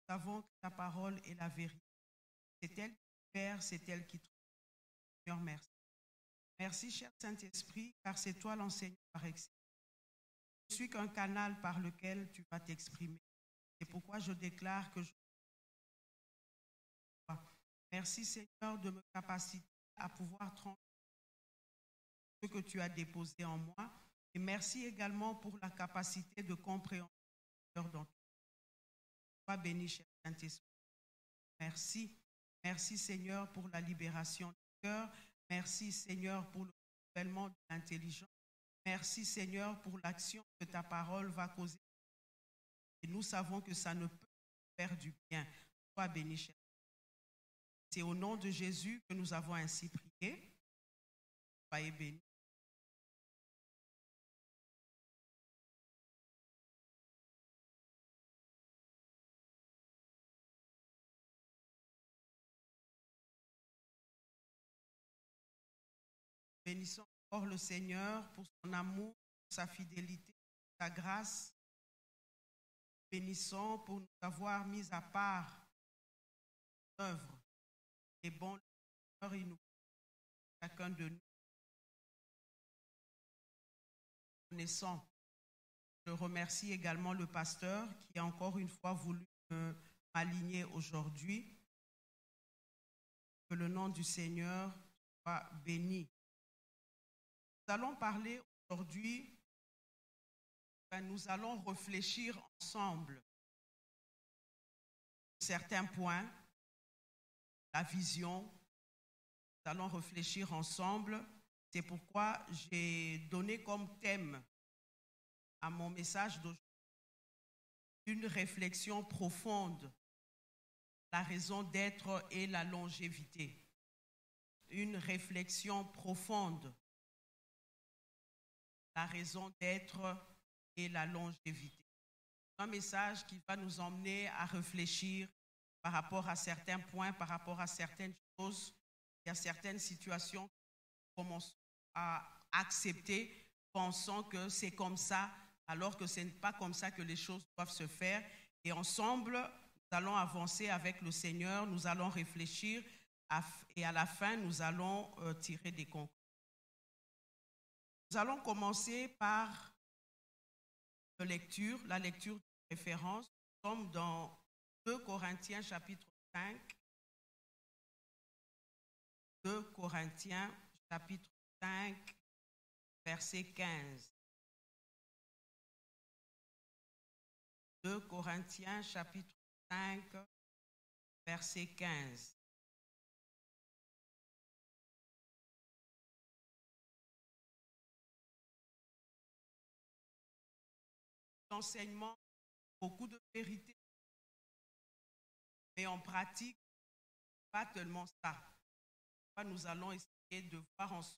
savons que ta parole est la vérité. C'est elle qui libère, c'est elle qui trouve. Seigneur, merci. Merci, cher Saint-Esprit, car c'est toi l'enseignant par excellence. Je suis qu'un canal par lequel tu vas t'exprimer. C'est pourquoi je déclare que je... Merci, Seigneur, de me capaciter à pouvoir transmettre ce que tu as déposé en moi. Et merci également pour la capacité de compréhension dans tout. Sois béni, cher Saint-Esprit. Merci. Merci, Seigneur, pour la libération du cœur. Merci, Seigneur, pour le renouvellement de l'intelligence. Merci, Seigneur, pour l'action que ta parole va causer. Et nous savons que ça ne peut faire du bien. Sois béni, cher. C'est au nom de Jésus que nous avons ainsi prié. Soyez bénis. Bénissons encore le Seigneur pour son amour, pour sa fidélité, pour sa grâce. Bénissons pour nous avoir mis à part l'œuvre et bon il nous chacun de nous connaissant. Je remercie également le pasteur qui a encore une fois voulu m'aligner aujourd'hui. Que le nom du Seigneur soit béni. Nous allons parler aujourd'hui, nous allons réfléchir ensemble sur certains points, la vision. Nous allons réfléchir ensemble. C'est pourquoi j'ai donné comme thème à mon message d'aujourd'hui une réflexion profonde, la raison d'être et la longévité. Une réflexion profonde, la raison d'être et la longévité. Un message qui va nous emmener à réfléchir par rapport à certains points, par rapport à certaines choses. Il y a certaines situations qu'on commence à accepter, pensant que c'est comme ça, alors que ce n'est pas comme ça que les choses doivent se faire. Et ensemble, nous allons avancer avec le Seigneur, nous allons réfléchir et à la fin, nous allons tirer des conclusions. Nous allons commencer par la lecture de référence. Nous sommes dans 2 Corinthiens chapitre 5. 2 Corinthiens chapitre 5, verset 15. 2 Corinthiens chapitre 5, verset 15. L'enseignement, beaucoup de vérité, mais en pratique, pas tellement ça. Nous allons essayer de voir ensemble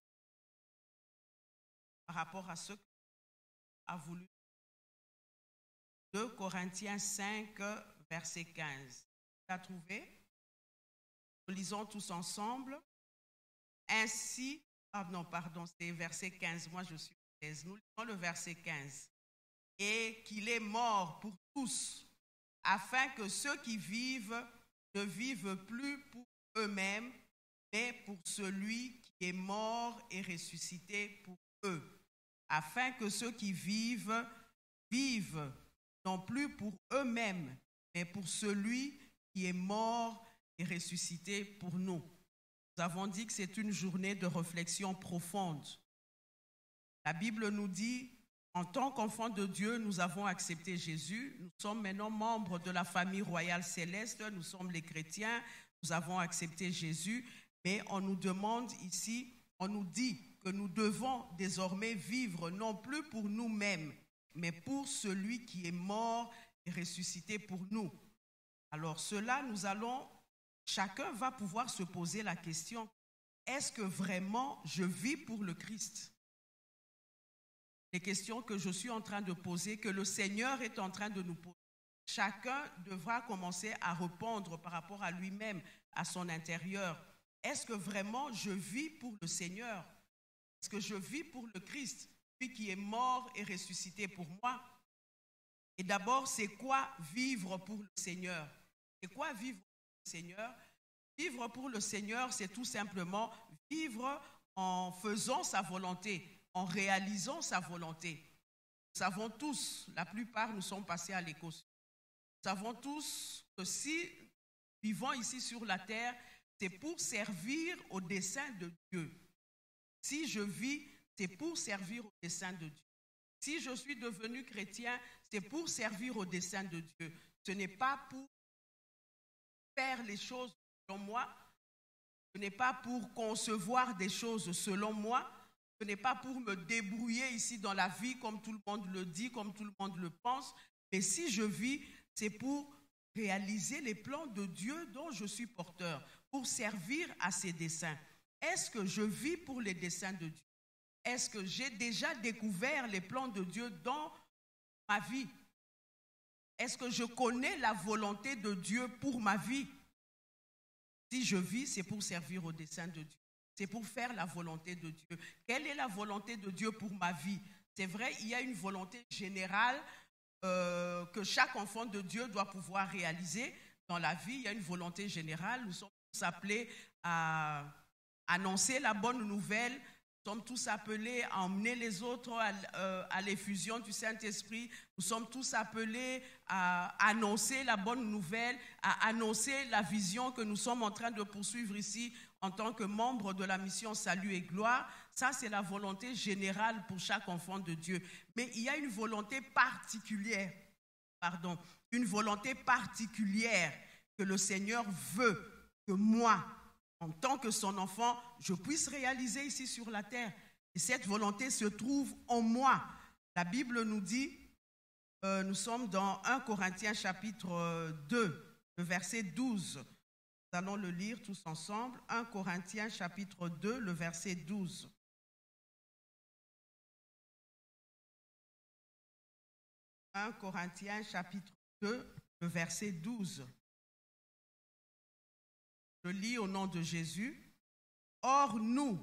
par rapport à ce qu'a voulu. 2 Corinthiens 5, verset 15. Vous l'avez trouvé? Nous lisons tous ensemble. Ainsi, c'est verset 15. Moi, je suis 16. Nous lisons le verset 15. Et qu'il est mort pour tous, afin que ceux qui vivent ne vivent plus pour eux-mêmes, mais pour celui qui est mort et ressuscité pour eux. Afin que ceux qui vivent, vivent non plus pour eux-mêmes, mais pour celui qui est mort et ressuscité pour nous. Nous avons dit que c'est une journée de réflexion profonde. La Bible nous dit, en tant qu'enfants de Dieu, nous avons accepté Jésus. Nous sommes maintenant membres de la famille royale céleste. Nous sommes les chrétiens. Nous avons accepté Jésus. Mais on nous demande ici, on nous dit que nous devons désormais vivre non plus pour nous-mêmes, mais pour celui qui est mort et ressuscité pour nous. Alors cela, chacun va pouvoir se poser la question, est-ce que vraiment je vis pour le Christ? Les questions que je suis en train de poser, que le Seigneur est en train de nous poser. Chacun devra commencer à répondre par rapport à lui-même, à son intérieur. Est-ce que vraiment je vis pour le Seigneur? Est-ce que je vis pour le Christ, lui qui est mort et ressuscité pour moi? Et d'abord, c'est quoi vivre pour le Seigneur? Et quoi vivre pour le Seigneur? Vivre pour le Seigneur, c'est tout simplement vivre en faisant sa volonté, en réalisant sa volonté. Nous savons tous, la plupart nous sommes passés à l'école. Nous savons tous que si nous vivons ici sur la terre, c'est pour servir au dessein de Dieu. Si je vis, c'est pour servir au dessein de Dieu. Si je suis devenu chrétien, c'est pour servir au dessein de Dieu. Ce n'est pas pour faire les choses selon moi. Ce n'est pas pour concevoir des choses selon moi. Ce n'est pas pour me débrouiller ici dans la vie comme tout le monde le dit, comme tout le monde le pense. Mais si je vis, c'est pour réaliser les plans de Dieu dont je suis porteur, pour servir à ses desseins. Est-ce que je vis pour les desseins de Dieu? Est-ce que j'ai déjà découvert les plans de Dieu dans ma vie? Est-ce que je connais la volonté de Dieu pour ma vie? Si je vis, c'est pour servir au dessein de Dieu. C'est pour faire la volonté de Dieu. Quelle est la volonté de Dieu pour ma vie? C'est vrai, il y a une volonté générale que chaque enfant de Dieu doit pouvoir réaliser dans la vie. Il y a une volonté générale. Nous sommes tous appelés à annoncer la bonne nouvelle. Nous sommes tous appelés à emmener les autres à l'effusion du Saint-Esprit. Nous sommes tous appelés à annoncer la bonne nouvelle, à annoncer la vision que nous sommes en train de poursuivre ici en tant que membres de la mission Salut et Gloire. Ça, c'est la volonté générale pour chaque enfant de Dieu. Mais il y a une volonté particulière, une volonté particulière que le Seigneur veut que moi, en tant que son enfant, je puisse réaliser ici sur la terre. Et cette volonté se trouve en moi. La Bible nous dit, nous sommes dans 1 Corinthiens chapitre 2, le verset 12. Nous allons le lire tous ensemble. 1 Corinthiens chapitre 2, le verset 12. « 1 Corinthiens chapitre 2, le verset 12. Je lis au nom de Jésus. « Or, nous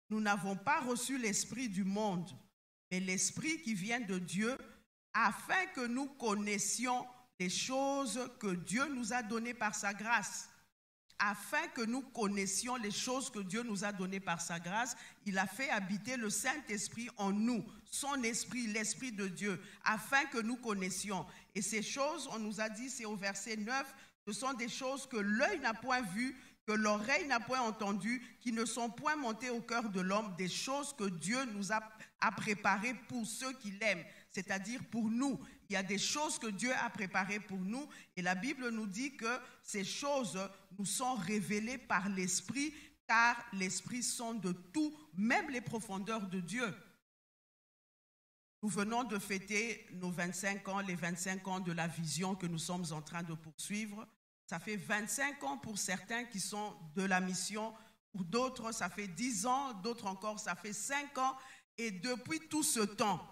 n'avons pas reçu l'esprit du monde, mais l'esprit qui vient de Dieu, afin que nous connaissions les choses que Dieu nous a données par sa grâce. » Afin que nous connaissions les choses que Dieu nous a données par sa grâce, il a fait habiter le Saint-Esprit en nous, son esprit, l'esprit de Dieu, afin que nous connaissions. Et ces choses, on nous a dit, c'est au verset 9, ce sont des choses que l'œil n'a point vues, que l'oreille n'a point entendues, qui ne sont point montées au cœur de l'homme, des choses que Dieu nous a préparées pour ceux qui l'aiment, c'est-à-dire pour nous. Il y a des choses que Dieu a préparées pour nous et la Bible nous dit que ces choses nous sont révélées par l'Esprit, car l'Esprit sonde de tout, même les profondeurs de Dieu. Nous venons de fêter nos 25 ans, les 25 ans de la vision que nous sommes en train de poursuivre. Ça fait 25 ans pour certains qui sont de la mission, pour d'autres ça fait 10 ans, d'autres encore ça fait 5 ans. Et depuis tout ce temps,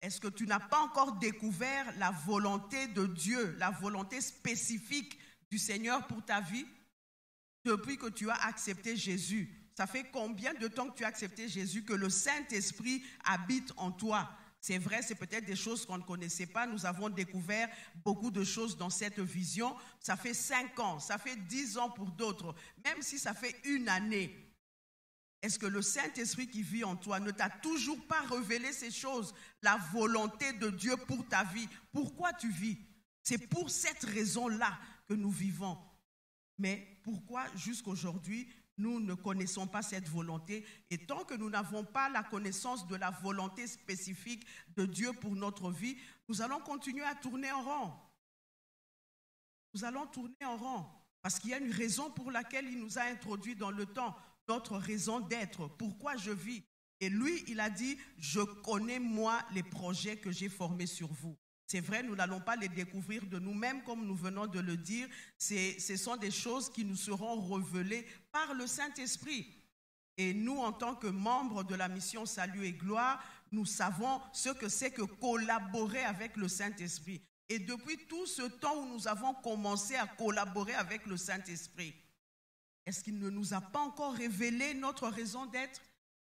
est-ce que tu n'as pas encore découvert la volonté de Dieu, la volonté spécifique du Seigneur pour ta vie? Depuis que tu as accepté Jésus, ça fait combien de temps que tu as accepté Jésus, que le Saint-Esprit habite en toi? C'est vrai, c'est peut-être des choses qu'on ne connaissait pas. Nous avons découvert beaucoup de choses dans cette vision. Ça fait 5 ans, ça fait 10 ans pour d'autres. Même si ça fait une année, est-ce que le Saint-Esprit qui vit en toi ne t'a toujours pas révélé ces choses, la volonté de Dieu pour ta vie? Pourquoi tu vis? C'est pour cette raison-là que nous vivons. Mais pourquoi jusqu'aujourd'hui, nous ne connaissons pas cette volonté? Et tant que nous n'avons pas la connaissance de la volonté spécifique de Dieu pour notre vie, nous allons continuer à tourner en rond. Nous allons tourner en rond parce qu'il y a une raison pour laquelle il nous a introduits dans le temps. Notre raison d'être, pourquoi je vis. Et lui, il a dit, je connais moi les projets que j'ai formés sur vous. C'est vrai, nous n'allons pas les découvrir de nous-mêmes comme nous venons de le dire. Ce sont des choses qui nous seront révélées par le Saint-Esprit. Et nous, en tant que membres de la mission Salut et Gloire, nous savons ce que c'est que collaborer avec le Saint-Esprit. Et depuis tout ce temps où nous avons commencé à collaborer avec le Saint-Esprit, est-ce qu'il ne nous a pas encore révélé notre raison d'être?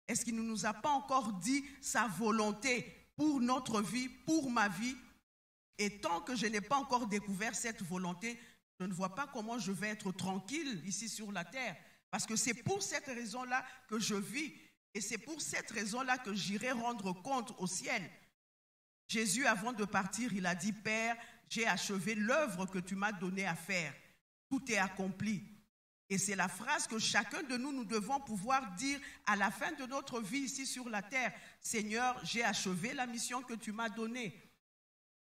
Est-ce qu'il ne nous a pas encore dit sa volonté pour notre vie, pour ma vie? Et tant que je n'ai pas encore découvert cette volonté, je ne vois pas comment je vais être tranquille ici sur la terre. Parce que c'est pour cette raison-là que je vis. Et c'est pour cette raison-là que j'irai rendre compte au ciel. Jésus, avant de partir, il a dit, Père, j'ai achevé l'œuvre que tu m'as donnée à faire. Tout est accompli. Et c'est la phrase que chacun de nous devons pouvoir dire à la fin de notre vie ici sur la terre. Seigneur, j'ai achevé la mission que tu m'as donnée.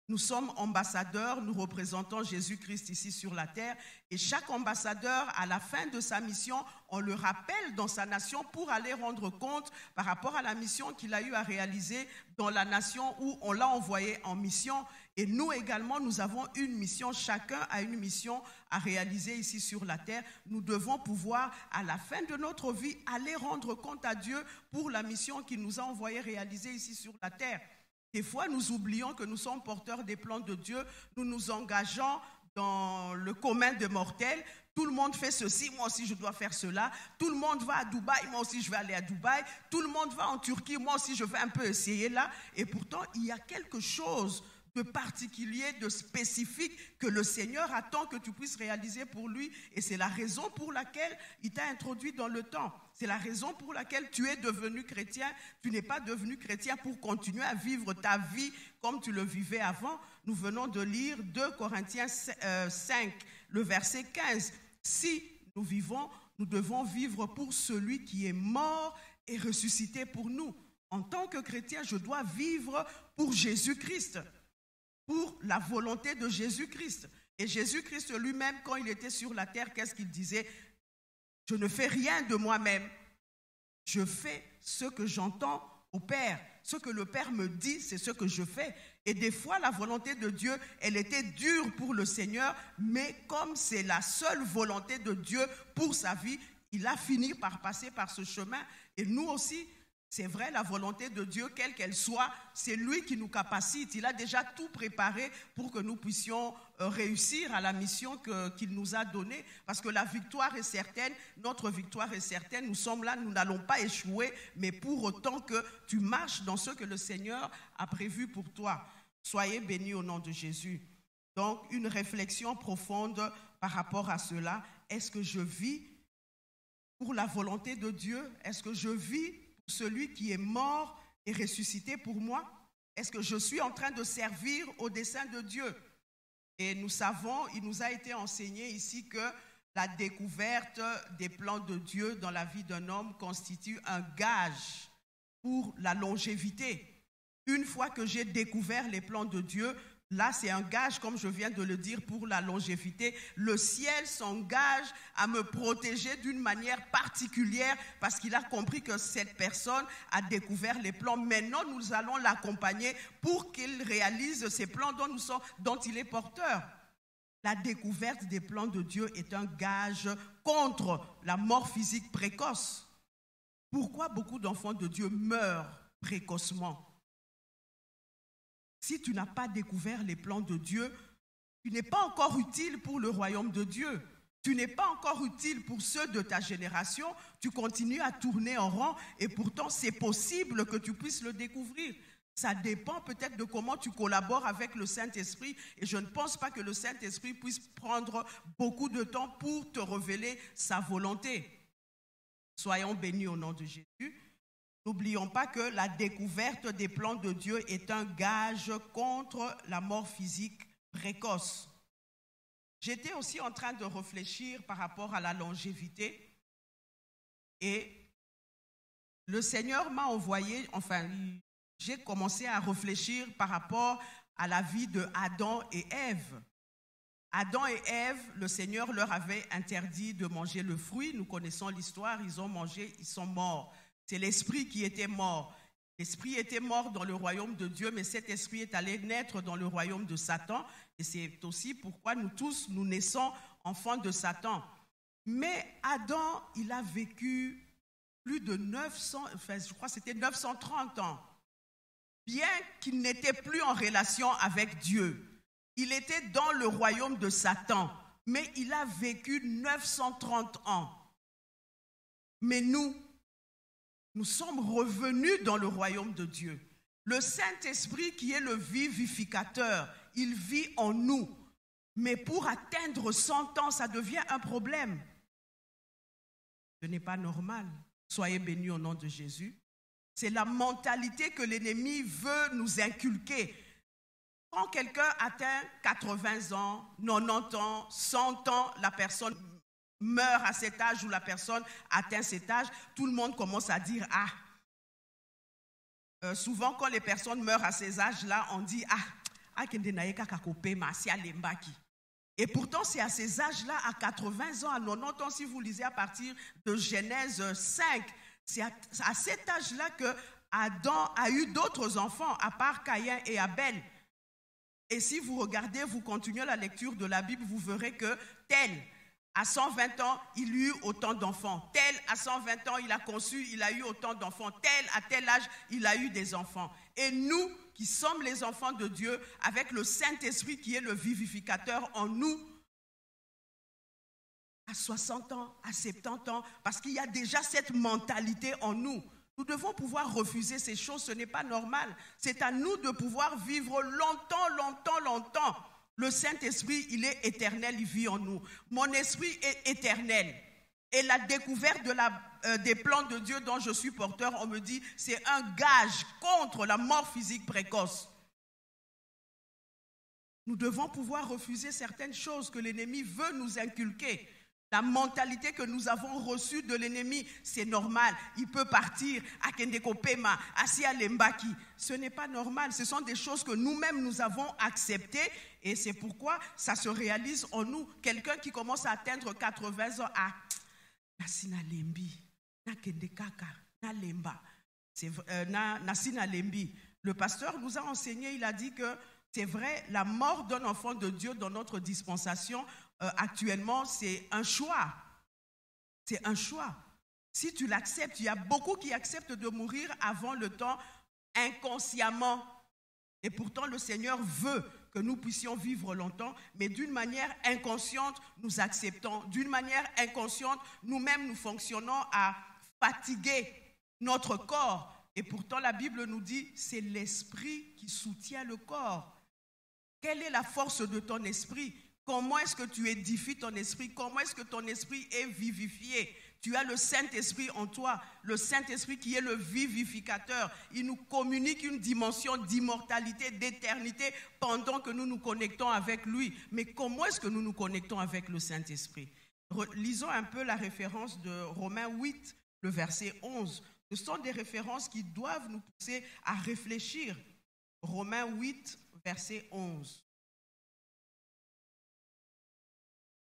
Nous sommes ambassadeurs, nous représentons Jésus-Christ ici sur la terre. Et chaque ambassadeur, à la fin de sa mission, on le rappelle dans sa nation pour aller rendre compte par rapport à la mission qu'il a eu à réaliser dans la nation où on l'a envoyé en mission. Et nous également, nous avons une mission, chacun a une mission à réaliser ici sur la terre. Nous devons pouvoir, à la fin de notre vie, aller rendre compte à Dieu pour la mission qu'il nous a envoyé réaliser ici sur la terre. Des fois, nous oublions que nous sommes porteurs des plans de Dieu. Nous nous engageons dans le commun des mortels. Tout le monde fait ceci, moi aussi je dois faire cela. Tout le monde va à Dubaï, moi aussi je vais aller à Dubaï. Tout le monde va en Turquie, moi aussi je vais un peu essayer là. Et pourtant, il y a quelque chose de particulier, de spécifique que le Seigneur attend que tu puisses réaliser pour lui. Et c'est la raison pour laquelle il t'a introduit dans le temps. C'est la raison pour laquelle tu es devenu chrétien. Tu n'es pas devenu chrétien pour continuer à vivre ta vie comme tu le vivais avant. Nous venons de lire 2 Corinthiens 5, le verset 15. Si nous vivons, nous devons vivre pour celui qui est mort et ressuscité pour nous. En tant que chrétien, je dois vivre pour Jésus-Christ, pour la volonté de Jésus-Christ. Et Jésus-Christ lui-même, quand il était sur la terre, qu'est-ce qu'il disait? Je ne fais rien de moi-même. Je fais ce que j'entends au Père. Ce que le Père me dit, c'est ce que je fais. Et des fois, la volonté de Dieu, elle était dure pour le Seigneur, mais comme c'est la seule volonté de Dieu pour sa vie, il a fini par passer par ce chemin. Et nous aussi, c'est vrai, la volonté de Dieu, quelle qu'elle soit, c'est lui qui nous capacite. Il a déjà tout préparé pour que nous puissions réussir à la mission qu'il nous a donnée. Parce que la victoire est certaine, notre victoire est certaine. Nous sommes là, nous n'allons pas échouer, mais pour autant que tu marches dans ce que le Seigneur a prévu pour toi. Soyez bénis au nom de Jésus. Donc, une réflexion profonde par rapport à cela. Est-ce que je vis pour la volonté de Dieu? Est-ce que je vis celui qui est mort et ressuscité pour moi? Est-ce que je suis en train de servir au dessein de Dieu? Et nous savons, il nous a été enseigné ici que la découverte des plans de Dieu dans la vie d'un homme constitue un gage pour la longévité. Une fois que j'ai découvert les plans de Dieu, là, c'est un gage, comme je viens de le dire, pour la longévité. Le ciel s'engage à me protéger d'une manière particulière parce qu'il a compris que cette personne a découvert les plans. Maintenant, nous allons l'accompagner pour qu'il réalise ces plans dont il est porteur. La découverte des plans de Dieu est un gage contre la mort physique précoce. Pourquoi beaucoup d'enfants de Dieu meurent précocement? Si tu n'as pas découvert les plans de Dieu, tu n'es pas encore utile pour le royaume de Dieu. Tu n'es pas encore utile pour ceux de ta génération. Tu continues à tourner en rond et pourtant c'est possible que tu puisses le découvrir. Ça dépend peut-être de comment tu collabores avec le Saint-Esprit et je ne pense pas que le Saint-Esprit puisse prendre beaucoup de temps pour te révéler sa volonté. Soyons bénis au nom de Jésus. N'oublions pas que la découverte des plans de Dieu est un gage contre la mort physique précoce. J'étais aussi en train de réfléchir par rapport à la longévité et le Seigneur m'a envoyé, j'ai commencé à réfléchir par rapport à la vie de Adam et Ève. Adam et Ève, le Seigneur leur avait interdit de manger le fruit. Nous connaissons l'histoire, ils ont mangé, ils sont morts. C'est l'esprit qui était mort. L'esprit était mort dans le royaume de Dieu, mais cet esprit est allé naître dans le royaume de Satan. Et c'est aussi pourquoi nous tous, nous naissons enfants de Satan. Mais Adam, il a vécu plus de 930 ans. Bien qu'il n'était plus en relation avec Dieu. Il était dans le royaume de Satan, mais il a vécu 930 ans. Mais nous sommes revenus dans le royaume de Dieu. Le Saint-Esprit qui est le vivificateur, il vit en nous. Mais pour atteindre 100 ans, ça devient un problème. Ce n'est pas normal. Soyez bénis au nom de Jésus. C'est la mentalité que l'ennemi veut nous inculquer. Quand quelqu'un atteint 80 ans, 90 ans, 100 ans, la personne meurt à cet âge ou la personne atteint cet âge, tout le monde commence à dire « Ah ». Souvent, quand les personnes meurent à ces âges-là, on dit « Ah, et pourtant, c'est à ces âges-là, à 80 ans, à 90 ans, si vous lisez à partir de Genèse 5, c'est à cet âge-là que Adam a eu d'autres enfants, à part Caïn et Abel. Et si vous regardez, vous continuez la lecture de la Bible, vous verrez que tel, à 120 ans, il eut autant d'enfants. Tel, à 120 ans, il a conçu, il a eu autant d'enfants. Tel, à tel âge, il a eu des enfants. Et nous, qui sommes les enfants de Dieu, avec le Saint-Esprit qui est le vivificateur en nous, à 60 ans, à 70 ans, parce qu'il y a déjà cette mentalité en nous. Nous devons pouvoir refuser ces choses, ce n'est pas normal. C'est à nous de pouvoir vivre longtemps, longtemps, longtemps. Le Saint-Esprit, il est éternel, il vit en nous. Mon esprit est éternel. Et la découverte des plans de Dieu dont je suis porteur, on me dit, c'est un gage contre la mort physique précoce. Nous devons pouvoir refuser certaines choses que l'ennemi veut nous inculquer. La mentalité que nous avons reçue de l'ennemi, c'est normal. Il peut partir à Kendeko Pema, à Sia Lembaki. Ce n'est pas normal. Ce sont des choses que nous-mêmes nous avons acceptées et c'est pourquoi ça se réalise en nous. Quelqu'un qui commence à atteindre 80 ans, Nasina Lembi, na Kendekaka, na Lemba, Nasina Lembi. Le pasteur nous a enseigné, il a dit que c'est vrai, la mort d'un enfant de Dieu dans notre dispensation, actuellement, c'est un choix. C'est un choix. Si tu l'acceptes, il y a beaucoup qui acceptent de mourir avant le temps inconsciemment. Et pourtant, le Seigneur veut que nous puissions vivre longtemps, mais d'une manière inconsciente, nous acceptons. D'une manière inconsciente, nous-mêmes, nous fonctionnons à fatiguer notre corps. Et pourtant, la Bible nous dit, c'est l'esprit qui soutient le corps. Quelle est la force de ton esprit ? Comment est-ce que tu édifies ton esprit? Comment est-ce que ton esprit est vivifié? Tu as le Saint-Esprit en toi, le Saint-Esprit qui est le vivificateur. Il nous communique une dimension d'immortalité, d'éternité pendant que nous nous connectons avec lui. Mais comment est-ce que nous nous connectons avec le Saint-Esprit? Lisons un peu la référence de Romains 8, le verset 11. Ce sont des références qui doivent nous pousser à réfléchir. Romains 8, verset 11.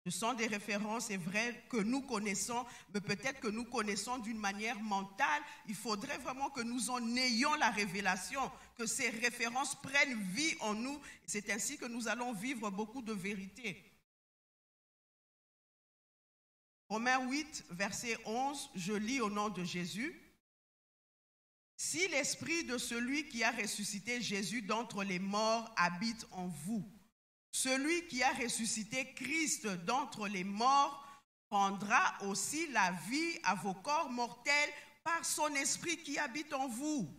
Ce sont des références, c'est vrai, que nous connaissons, mais peut-être que nous connaissons d'une manière mentale. Il faudrait vraiment que nous en ayons la révélation, que ces références prennent vie en nous. C'est ainsi que nous allons vivre beaucoup de vérité. Romains 8, verset 11, je lis au nom de Jésus. Si l'esprit de celui qui a ressuscité Jésus d'entre les morts habite en vous, celui qui a ressuscité Christ d'entre les morts prendra aussi la vie à vos corps mortels par son esprit qui habite en vous.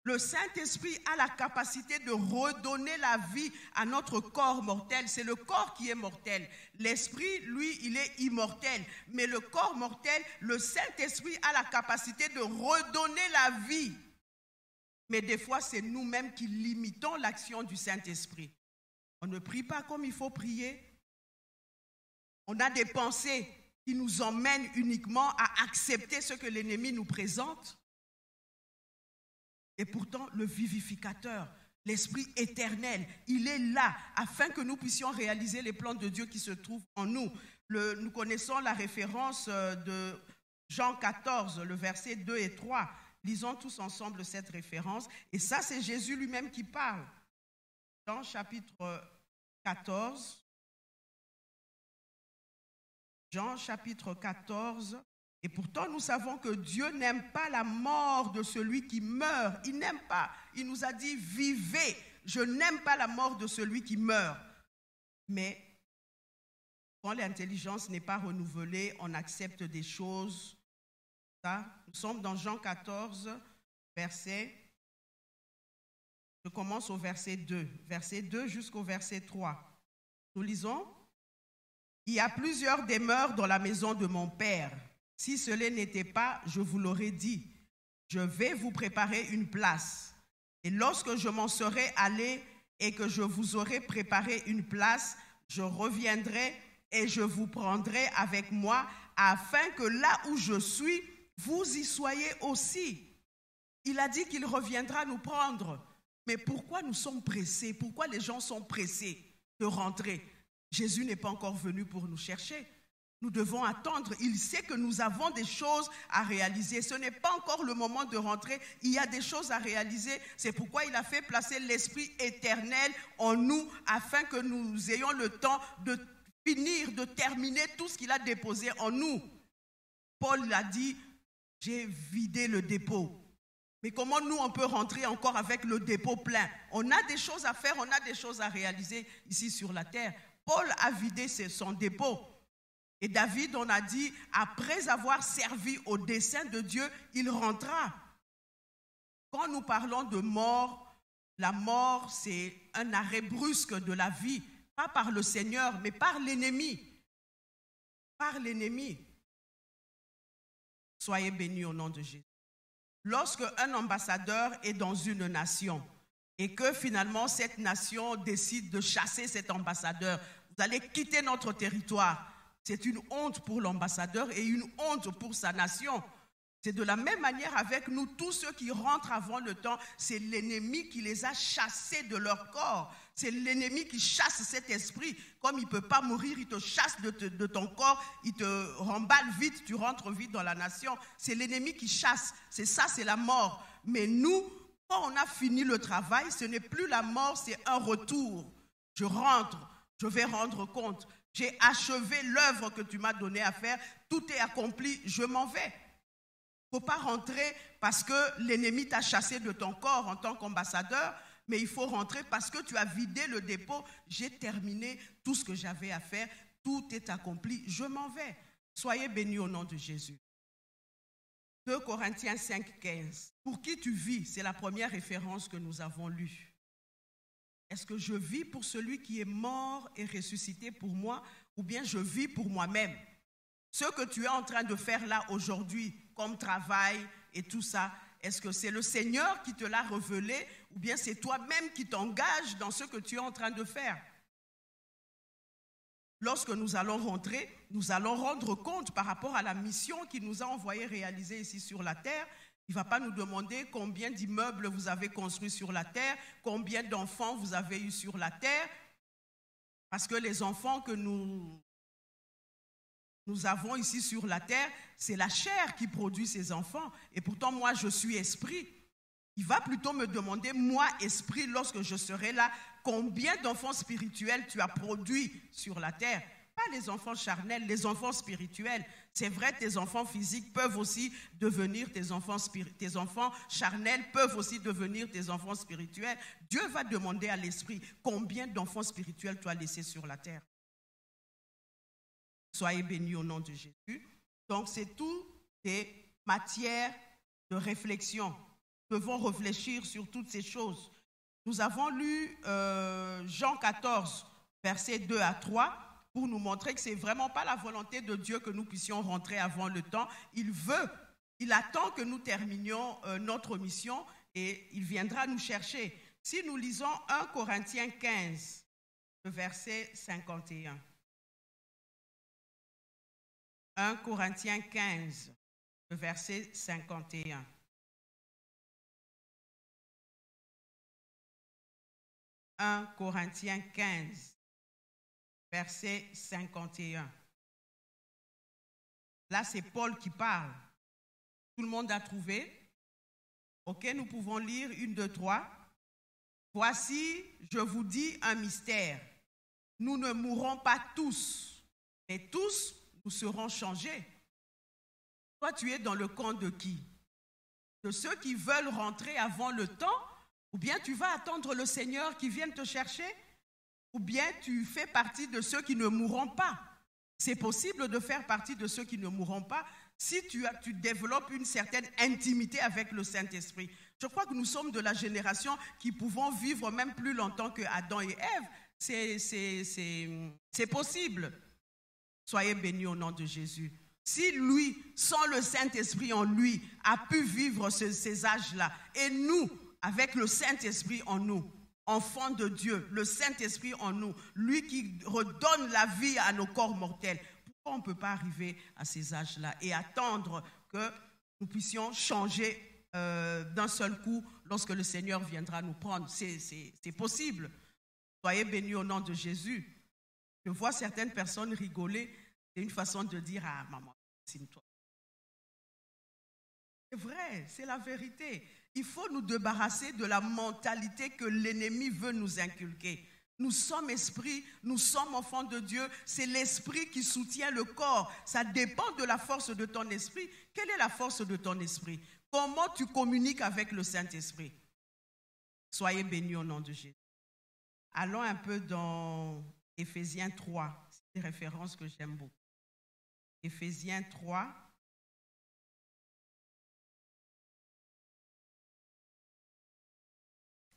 Le Saint-Esprit a la capacité de redonner la vie à notre corps mortel. C'est le corps qui est mortel. L'esprit, lui, il est immortel. Mais le corps mortel, le Saint-Esprit a la capacité de redonner la vie. Mais des fois, c'est nous-mêmes qui limitons l'action du Saint-Esprit. On ne prie pas comme il faut prier. On a des pensées qui nous emmènent uniquement à accepter ce que l'ennemi nous présente. Et pourtant, le vivificateur, l'Esprit éternel, il est là afin que nous puissions réaliser les plans de Dieu qui se trouvent en nous. Nous connaissons la référence de Jean 14, le verset 2 et 3. Lisons tous ensemble cette référence. Et ça, c'est Jésus lui-même qui parle. Jean chapitre 14. Jean chapitre 14. Et pourtant, nous savons que Dieu n'aime pas la mort de celui qui meurt. Il n'aime pas. Il nous a dit, vivez. Je n'aime pas la mort de celui qui meurt. Mais quand l'intelligence n'est pas renouvelée, on accepte des choses. Ça, nous sommes dans Jean 14, verset. Je commence au verset 2. Verset 2 jusqu'au verset 3. Nous lisons. Il y a plusieurs demeures dans la maison de mon Père. Si cela n'était pas, je vous l'aurais dit. Je vais vous préparer une place. Et lorsque je m'en serai allé et que je vous aurai préparé une place, je reviendrai et je vous prendrai avec moi, afin que là où je suis, vous y soyez aussi. Il a dit qu'il reviendra nous prendre. Mais pourquoi nous sommes pressés? Pourquoi les gens sont pressés de rentrer? Jésus n'est pas encore venu pour nous chercher. Nous devons attendre. Il sait que nous avons des choses à réaliser. Ce n'est pas encore le moment de rentrer. Il y a des choses à réaliser. C'est pourquoi il a fait placer l'Esprit éternel en nous, afin que nous ayons le temps de finir, de terminer tout ce qu'il a déposé en nous. Paul l'a dit, j'ai vidé le dépôt. Mais comment nous, on peut rentrer encore avec le dépôt plein? On a des choses à faire, on a des choses à réaliser ici sur la terre. Paul a vidé son dépôt. Et David, on a dit, après avoir servi au dessein de Dieu, il rentra. Quand nous parlons de mort, la mort, c'est un arrêt brusque de la vie. Pas par le Seigneur, mais par l'ennemi. Par l'ennemi. Soyez bénis au nom de Jésus. Lorsque un ambassadeur est dans une nation et que finalement cette nation décide de chasser cet ambassadeur, vous allez quitter notre territoire. C'est une honte pour l'ambassadeur et une honte pour sa nation. C'est de la même manière avec nous, tous ceux qui rentrent avant le temps, c'est l'ennemi qui les a chassés de leur corps. C'est l'ennemi qui chasse cet esprit. Comme il ne peut pas mourir, il te chasse de ton corps, il te remballe vite, tu rentres vite dans la nation. C'est l'ennemi qui chasse. C'est ça, c'est la mort. Mais nous, quand on a fini le travail, ce n'est plus la mort, c'est un retour. Je rentre, je vais rendre compte. J'ai achevé l'œuvre que tu m'as donnée à faire. Tout est accompli, je m'en vais. Il ne faut pas rentrer parce que l'ennemi t'a chassé de ton corps en tant qu'ambassadeur, mais il faut rentrer parce que tu as vidé le dépôt. J'ai terminé tout ce que j'avais à faire. Tout est accompli, je m'en vais. Soyez bénis au nom de Jésus. 2 Corinthiens 5, 15. Pour qui tu vis? C'est la première référence que nous avons lue. Est-ce que je vis pour celui qui est mort et ressuscité pour moi, ou bien je vis pour moi-même? Ce que tu es en train de faire là aujourd'hui, comme travail et tout ça, est-ce que c'est le Seigneur qui te l'a révélé, ou bien c'est toi-même qui t'engages dans ce que tu es en train de faire? Lorsque nous allons rentrer, nous allons rendre compte par rapport à la mission qu'il nous a envoyé réaliser ici sur la terre. Il ne va pas nous demander combien d'immeubles vous avez construits sur la terre, combien d'enfants vous avez eu sur la terre, parce que les enfants que nous avons ici sur la terre, c'est la chair qui produit ces enfants. Et pourtant, moi, je suis esprit. Il va plutôt me demander, moi, esprit, lorsque je serai là, combien d'enfants spirituels tu as produits sur la terre? Pas les enfants charnels, les enfants spirituels. C'est vrai, tes enfants physiques peuvent aussi devenir tes enfants charnels peuvent aussi devenir tes enfants spirituels. Dieu va demander à l'esprit, combien d'enfants spirituels tu as laissés sur la terre? Soyez bénis au nom de Jésus. Donc, c'est tout des matières de réflexion. Nous devons réfléchir sur toutes ces choses. Nous avons lu Jean 14, versets 2 à 3, pour nous montrer que ce n'est vraiment pas la volonté de Dieu que nous puissions rentrer avant le temps. Il attend que nous terminions notre mission et il viendra nous chercher. Si nous lisons 1 Corinthiens 15, verset 51. 1 Corinthiens 15, verset 51. « 1 Corinthiens 15, verset 51. » Là, c'est Paul qui parle. Tout le monde a trouvé? Ok, nous pouvons lire 1, 2, 3. « Voici, je vous dis un mystère. Nous ne mourrons pas tous, mais tous nous serons changés. » Toi, tu es dans le camp de qui? De ceux qui veulent rentrer avant le temps? Ou bien tu vas attendre le Seigneur qui vienne te chercher? Ou bien tu fais partie de ceux qui ne mourront pas? C'est possible de faire partie de ceux qui ne mourront pas si tu développes une certaine intimité avec le Saint-Esprit. Je crois que nous sommes de la génération qui pouvons vivre même plus longtemps que Adam et Ève. c'est possible. Soyez bénis au nom de Jésus. Si lui, sans le Saint-Esprit en lui, a pu vivre ces âges-là, et nous, avec le Saint-Esprit en nous, enfants de Dieu, le Saint-Esprit en nous, lui qui redonne la vie à nos corps mortels, pourquoi on ne peut pas arriver à ces âges-là et attendre que nous puissions changer d'un seul coup lorsque le Seigneur viendra nous prendre? C'est possible. Soyez bénis au nom de Jésus. Je vois certaines personnes rigoler. C'est une façon de dire: ah, maman, signe-toi. C'est vrai, c'est la vérité. Il faut nous débarrasser de la mentalité que l'ennemi veut nous inculquer. Nous sommes esprits, nous sommes enfants de Dieu. C'est l'esprit qui soutient le corps. Ça dépend de la force de ton esprit. Quelle est la force de ton esprit? Comment tu communiques avec le Saint-Esprit? Soyez bénis au nom de Jésus. Allons un peu dans Éphésiens 3. C'est des références que j'aime beaucoup. Éphésiens 3.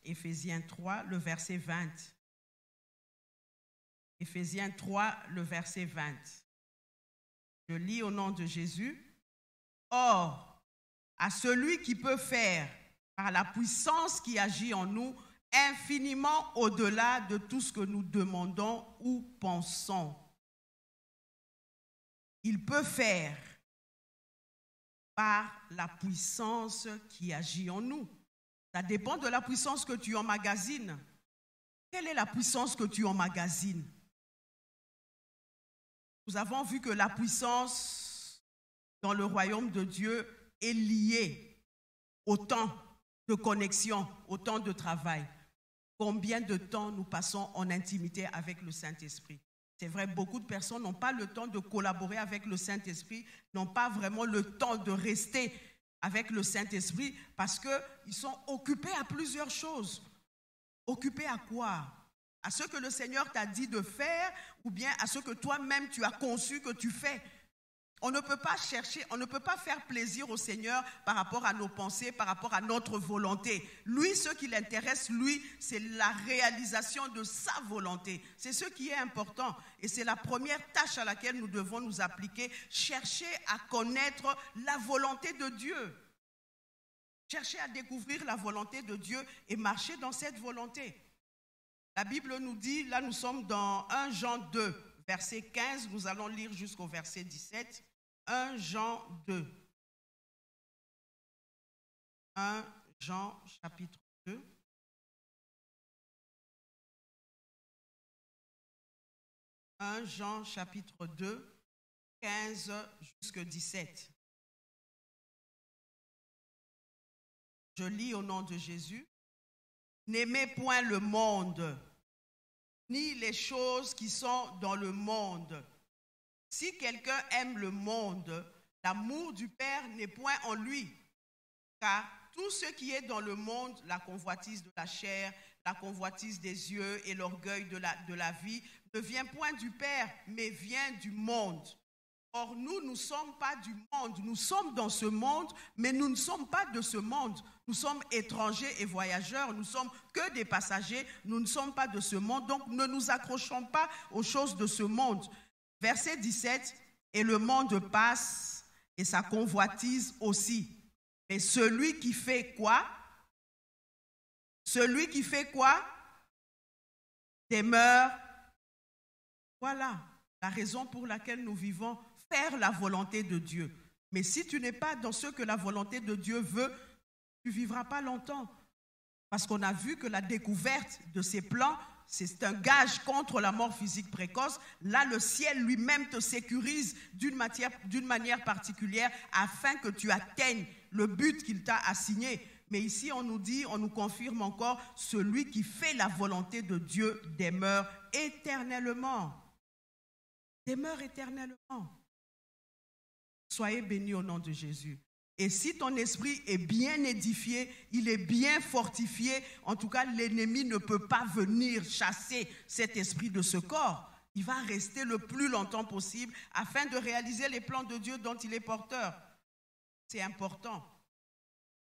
Éphésiens 3, le verset 20. Éphésiens 3, le verset 20. Je lis au nom de Jésus. Or, à celui qui peut faire, par la puissance qui agit en nous, infiniment au-delà de tout ce que nous demandons ou pensons. Il peut faire par la puissance qui agit en nous. Ça dépend de la puissance que tu emmagasines. Quelle est la puissance que tu emmagasines? Nous avons vu que la puissance dans le royaume de Dieu est liée au temps de connexion, au temps de travail. Combien de temps nous passons en intimité avec le Saint-Esprit? C'est vrai, beaucoup de personnes n'ont pas le temps de collaborer avec le Saint-Esprit, n'ont pas vraiment le temps de rester avec le Saint-Esprit parce qu'ils sont occupés à plusieurs choses. Occupés à quoi? À ce que le Seigneur t'a dit de faire ou bien à ce que toi-même tu as conçu que tu fais. On ne peut pas chercher, on ne peut pas faire plaisir au Seigneur par rapport à nos pensées, par rapport à notre volonté. Lui, ce qui l'intéresse, lui, c'est la réalisation de sa volonté. C'est ce qui est important et c'est la première tâche à laquelle nous devons nous appliquer. Chercher à connaître la volonté de Dieu. Chercher à découvrir la volonté de Dieu et marcher dans cette volonté. La Bible nous dit, là nous sommes dans 1 Jean 2, verset 15, nous allons lire jusqu'au verset 17. 1 Jean 2. 1 Jean chapitre 2. « 1 Jean chapitre 2, 15 jusqu'à 17. Je lis au nom de Jésus. « N'aimez point le monde, ni les choses qui sont dans le monde. Si quelqu'un aime le monde, l'amour du Père n'est point en lui. Car tout ce qui est dans le monde, la convoitise de la chair, la convoitise des yeux et l'orgueil de la vie, ne vient point du Père, mais vient du monde. Or, nous ne sommes pas du monde, nous sommes dans ce monde, mais nous ne sommes pas de ce monde. Nous sommes étrangers et voyageurs, nous ne sommes que des passagers, nous ne sommes pas de ce monde, donc ne nous accrochons pas aux choses de ce monde. » Verset 17, « Et le monde passe et sa convoitise aussi. Mais celui qui fait quoi? Celui qui fait quoi? Demeure. » Voilà la raison pour laquelle nous vivons, faire la volonté de Dieu. Mais si tu n'es pas dans ce que la volonté de Dieu veut, tu ne vivras pas longtemps. Parce qu'on a vu que la découverte de ces plans, c'est un gage contre la mort physique précoce. Là, le ciel lui-même te sécurise d'une manière particulière afin que tu atteignes le but qu'il t'a assigné. Mais ici, on nous dit, on nous confirme encore, celui qui fait la volonté de Dieu demeure éternellement. Demeure éternellement. Soyez bénis au nom de Jésus. Et si ton esprit est bien édifié, il est bien fortifié, en tout cas, l'ennemi ne peut pas venir chasser cet esprit de ce corps. Il va rester le plus longtemps possible afin de réaliser les plans de Dieu dont il est porteur. C'est important.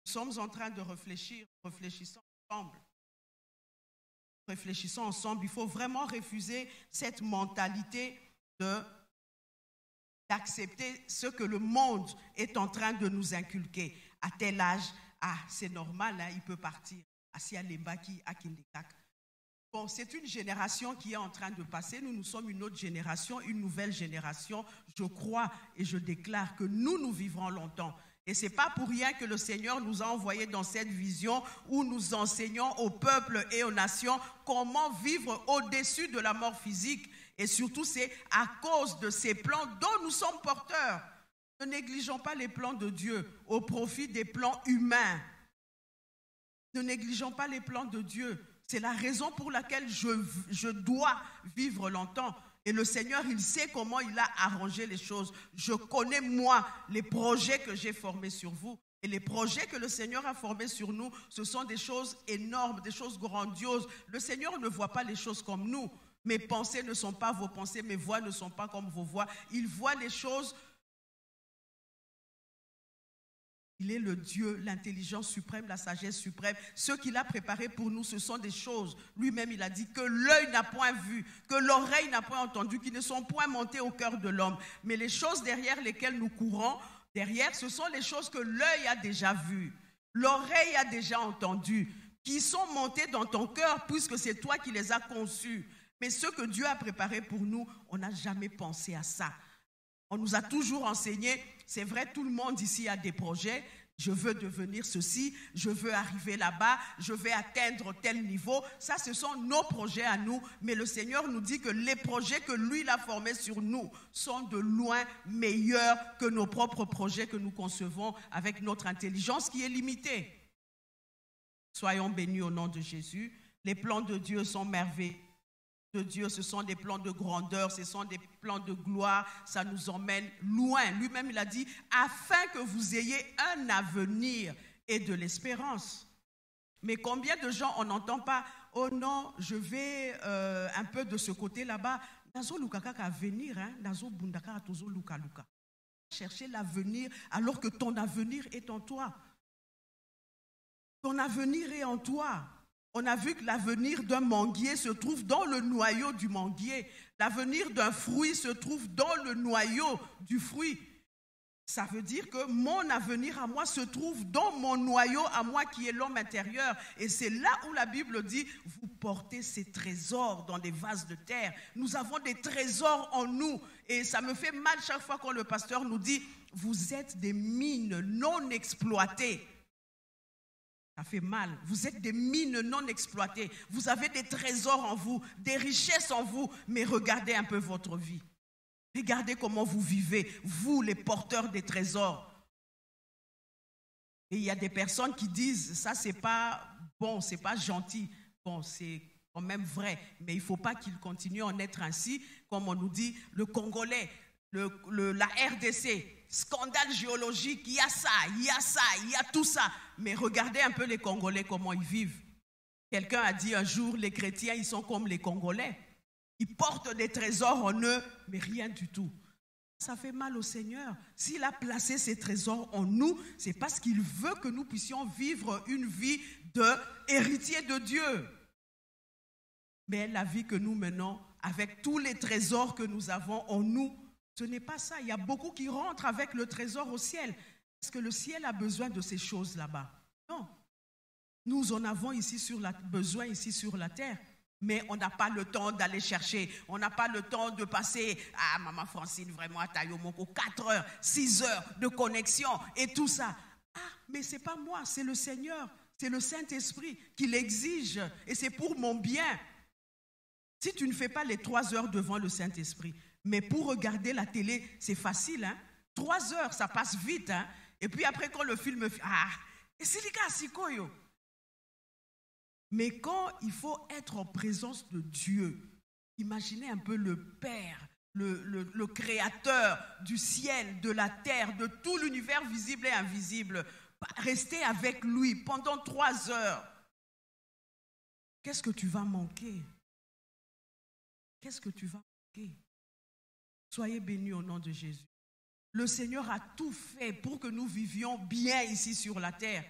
Nous sommes en train de réfléchir, réfléchissons ensemble. réfléchissons ensemble, il faut vraiment refuser cette mentalité d'accepter ce que le monde est en train de nous inculquer. À tel âge, c'est normal, hein, il peut partir. Bon, c'est une génération qui est en train de passer. Nous sommes une autre génération, une nouvelle génération. Je crois et je déclare que nous vivrons longtemps. Et ce n'est pas pour rien que le Seigneur nous a envoyés dans cette vision où nous enseignons au peuple et aux nations comment vivre au-dessus de la mort physique. Et surtout, c'est à cause de ces plans dont nous sommes porteurs. Ne négligeons pas les plans de Dieu au profit des plans humains. Ne négligeons pas les plans de Dieu. C'est la raison pour laquelle je dois vivre longtemps. Et le Seigneur, il sait comment il a arrangé les choses. Je connais, moi, les projets que j'ai formés sur vous. Et les projets que le Seigneur a formés sur nous, ce sont des choses énormes, des choses grandioses. Le Seigneur ne voit pas les choses comme nous. Mes pensées ne sont pas vos pensées, mes voix ne sont pas comme vos voix. Il voit les choses. Il est le Dieu, l'intelligence suprême, la sagesse suprême. Ce qu'il a préparé pour nous, ce sont des choses. Lui-même, il a dit que l'œil n'a point vu, que l'oreille n'a point entendu, qui ne sont point montées au cœur de l'homme. Mais les choses derrière lesquelles nous courons, derrière, ce sont les choses que l'œil a déjà vues, l'oreille a déjà entendues, qui sont montées dans ton cœur, puisque c'est toi qui les as conçues. Mais ce que Dieu a préparé pour nous, on n'a jamais pensé à ça. On nous a toujours enseigné, c'est vrai, tout le monde ici a des projets. Je veux devenir ceci, je veux arriver là-bas, je vais atteindre tel niveau. Ça, ce sont nos projets à nous. Mais le Seigneur nous dit que les projets que lui, il a formés sur nous sont de loin meilleurs que nos propres projets que nous concevons avec notre intelligence qui est limitée. Soyons bénis au nom de Jésus. Les plans de Dieu sont merveilleux. De Dieu, ce sont des plans de grandeur, ce sont des plans de gloire, ça nous emmène loin. Lui-même, il a dit, afin que vous ayez un avenir et de l'espérance. Mais combien de gens, on n'entend pas, oh non, je vais un peu de ce côté là-bas. Nazo lukaka ka venir, nazo bundaka tozo luka luka. Chercher l'avenir alors que ton avenir est en toi. Ton avenir est en toi. On a vu que l'avenir d'un manguier se trouve dans le noyau du manguier. L'avenir d'un fruit se trouve dans le noyau du fruit. Ça veut dire que mon avenir à moi se trouve dans mon noyau à moi qui est l'homme intérieur. Et c'est là où la Bible dit, vous portez ces trésors dans des vases de terre. Nous avons des trésors en nous. Et ça me fait mal chaque fois quand le pasteur nous dit, vous êtes des mines non exploitées. Ça fait mal. Vous êtes des mines non exploitées. Vous avez des trésors en vous, des richesses en vous. Mais regardez un peu votre vie. Regardez comment vous vivez, vous les porteurs des trésors. Et il y a des personnes qui disent, ça c'est pas bon, c'est pas gentil. Bon, c'est quand même vrai. Mais il ne faut pas qu'il continue à en être ainsi. Comme on nous dit, le Congolais, la RDC, scandale géologique, il y a ça, il y a ça, il y a tout ça. Mais regardez un peu les Congolais, comment ils vivent. Quelqu'un a dit un jour, les chrétiens, ils sont comme les Congolais. Ils portent des trésors en eux, mais rien du tout. Ça fait mal au Seigneur. S'il a placé ses trésors en nous, c'est parce qu'il veut que nous puissions vivre une vie d'héritier de Dieu. Mais la vie que nous menons, avec tous les trésors que nous avons en nous, ce n'est pas ça. Il y a beaucoup qui rentrent avec le trésor au ciel. Est-ce que le ciel a besoin de ces choses là-bas? Non. Nous en avons besoin ici sur la terre. Mais on n'a pas le temps d'aller chercher. On n'a pas le temps de passer, Maman Francine, vraiment, à Tayomoko, 4 heures, 6 heures de connexion et tout ça. Mais ce n'est pas moi, c'est le Seigneur. C'est le Saint-Esprit qui l'exige. Et c'est pour mon bien. Si tu ne fais pas les 3 heures devant le Saint-Esprit, mais pour regarder la télé, c'est facile. 3 heures, ça passe vite. Et puis après, quand le film fait, et c'est les gars, c'est quoi, yo? Mais quand il faut être en présence de Dieu, imaginez un peu le Père, le Créateur du ciel, de la terre, de tout l'univers visible et invisible, rester avec lui pendant 3 heures. Qu'est-ce que tu vas manquer? Qu'est-ce que tu vas manquer? Soyez bénis au nom de Jésus. Le Seigneur a tout fait pour que nous vivions bien ici sur la terre.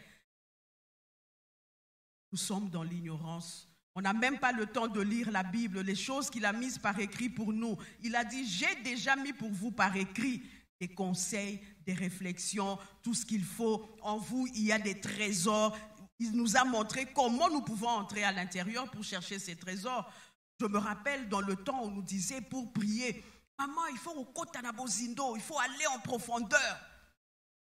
Nous sommes dans l'ignorance On n'a même pas le temps de lire la Bible, les choses qu'il a mises par écrit pour nous. Il a dit, j'ai déjà mis pour vous par écrit des conseils, des réflexions, tout ce qu'il faut. En vous, il y a des trésors. Il nous a montré comment nous pouvons entrer à l'intérieur pour chercher ces trésors. Je me rappelle dans le temps où on nous disait pour prier, maman, il faut au Kotanabozindo, il faut aller en profondeur.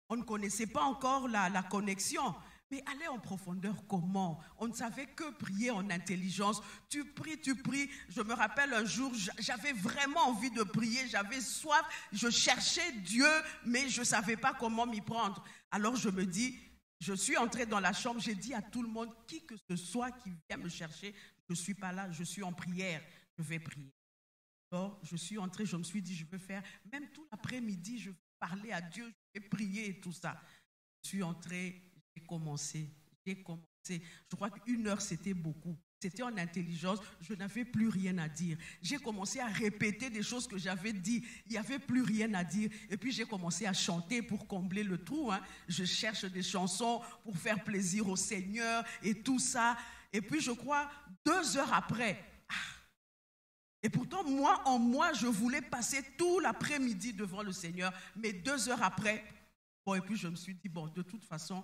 On ne connaissait pas encore la connexion. Mais aller en profondeur comment? On ne savait que prier en intelligence. Tu pries. Je me rappelle un jour, j'avais vraiment envie de prier, j'avais soif, je cherchais Dieu, mais je ne savais pas comment m'y prendre. Alors je me dis, je suis entrée dans la chambre, j'ai dit à tout le monde, qui que ce soit qui vient me chercher, je ne suis pas là, je suis en prière, je vais prier. Alors je suis entrée, je me suis dit, je veux faire, même tout l'après-midi, je vais parler à Dieu, je vais prier et tout ça. Je suis entrée. J'ai commencé. Je crois qu'une heure, c'était beaucoup. C'était en intelligence. Je n'avais plus rien à dire. J'ai commencé à répéter des choses que j'avais dit. Il n'y avait plus rien à dire. Et puis, j'ai commencé à chanter pour combler le trou. Je cherche des chansons pour faire plaisir au Seigneur et tout ça. Et puis, je crois, 2 heures après, et pourtant, moi, je voulais passer tout l'après-midi devant le Seigneur. Mais 2 heures après, et puis je me suis dit, de toute façon,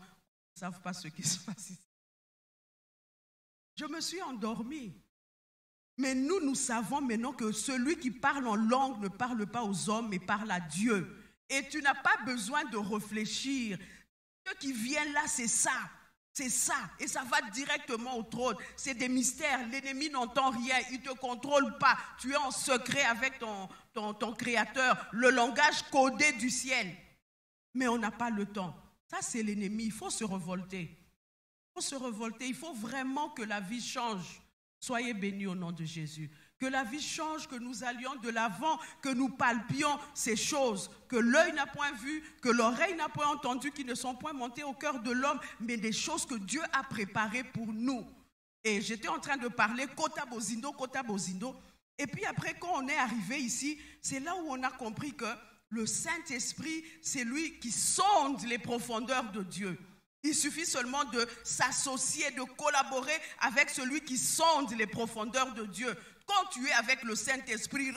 ils ne savent pas ce qui se passe ici. Je me suis endormie. Mais nous savons maintenant que celui qui parle en langue ne parle pas aux hommes, mais parle à Dieu. Et tu n'as pas besoin de réfléchir. Ce qui vient là, c'est ça. C'est ça. Et ça va directement au trône. C'est des mystères. L'ennemi n'entend rien. Il ne te contrôle pas. Tu es en secret avec ton Créateur. Le langage codé du ciel. Mais on n'a pas le temps. Ça, c'est l'ennemi. Il faut se révolter. Il faut vraiment que la vie change. Soyez bénis au nom de Jésus. Que la vie change, que nous allions de l'avant, que nous palpions ces choses que l'œil n'a point vues, que l'oreille n'a point entendues, qui ne sont point montées au cœur de l'homme, mais des choses que Dieu a préparées pour nous. Et j'étais en train de parler Kota Bozindo. Et puis après, quand on est arrivé ici, c'est là où on a compris que le Saint-Esprit, c'est lui qui sonde les profondeurs de Dieu. Il suffit seulement de s'associer, de collaborer avec celui qui sonde les profondeurs de Dieu. Quand tu es avec le Saint-Esprit,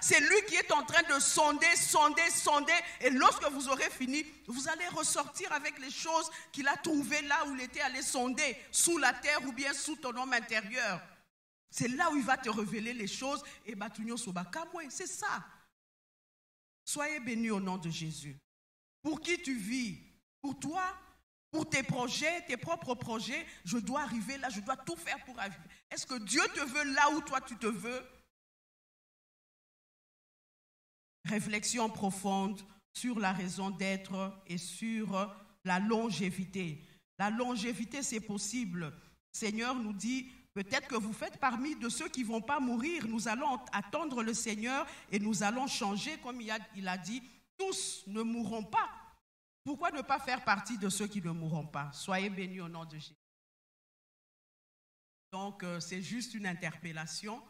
c'est lui qui est en train de sonder. Et lorsque vous aurez fini, vous allez ressortir avec les choses qu'il a trouvées là où il était allé sonder, sous la terre ou bien sous ton homme intérieur. C'est là où il va te révéler les choses. Et c'est ça. Soyez bénis au nom de Jésus. Pour qui tu vis? Pour toi? Pour tes projets, tes propres projets? Je dois arriver là, je dois tout faire pour arriver. Est-ce que Dieu te veut là où toi tu te veux? Réflexion profonde sur la raison d'être et sur la longévité. La longévité, c'est possible. Le Seigneur nous dit, peut-être que vous faites parmi de ceux qui ne vont pas mourir. Nous allons attendre le Seigneur et nous allons changer, comme il a dit, tous ne mourront pas. Pourquoi ne pas faire partie de ceux qui ne mourront pas? Soyez bénis au nom de Jésus. Donc, c'est juste une interpellation.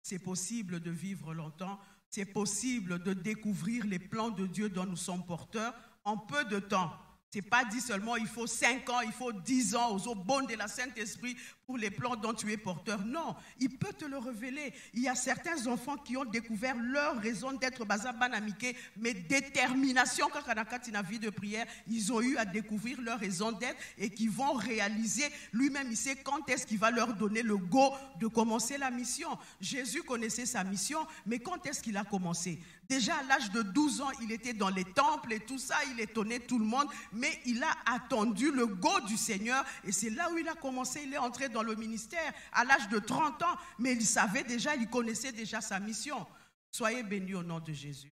C'est possible de vivre longtemps. C'est possible de découvrir les plans de Dieu dont nous sommes porteurs en peu de temps. Ce n'est pas dit seulement il faut 5 ans, il faut 10 ans aux bonnes de la Saint-Esprit pour les plans dont tu es porteur. Non, il peut te le révéler. Il y a certains enfants qui ont découvert leur raison d'être bazabanamike, mais détermination quand on a une vie de prière, ils ont eu à découvrir leur raison d'être et qui vont réaliser. Lui-même, il sait quand est-ce qu'il va leur donner le go de commencer la mission. Jésus connaissait sa mission, mais quand est-ce qu'il a commencé? Déjà à l'âge de 12 ans, il était dans les temples et tout ça, il étonnait tout le monde, mais il a attendu le go du Seigneur et c'est là où il a commencé, il est entré dans le ministère à l'âge de 30 ans, mais il savait déjà, il connaissait déjà sa mission. Soyez bénis au nom de Jésus.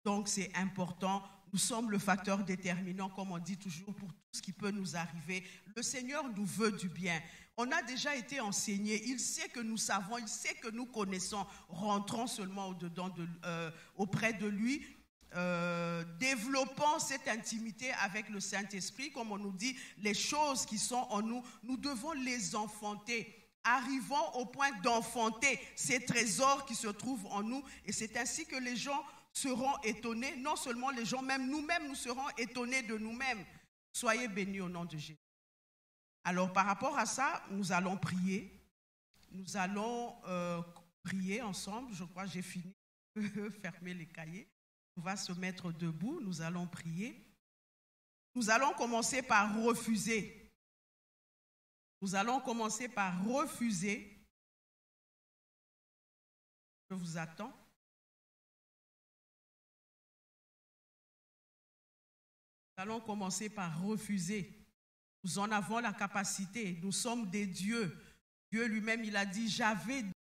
Donc c'est important, nous sommes le facteur déterminant, comme on dit toujours, pour tout ce qui peut nous arriver. Le Seigneur nous veut du bien. On a déjà été enseigné, il sait que nous savons, il sait que nous connaissons. Rentrons seulement auprès de lui, développons cette intimité avec le Saint-Esprit. Comme on nous dit, les choses qui sont en nous, nous devons les enfanter. Arrivons au point d'enfanter ces trésors qui se trouvent en nous. Et c'est ainsi que les gens seront étonnés. Non seulement les gens, même nous-mêmes, nous serons étonnés de nous-mêmes. Soyez bénis au nom de Jésus. Alors, par rapport à ça, nous allons prier. Nous allons prier ensemble. Je crois que j'ai fini de fermer les cahiers. On va se mettre debout. Nous allons prier. Nous allons commencer par refuser. Nous allons commencer par refuser. Je vous attends. Nous allons commencer par refuser. Nous en avons la capacité. Nous sommes des dieux. Dieu lui-même, il a dit, j'avais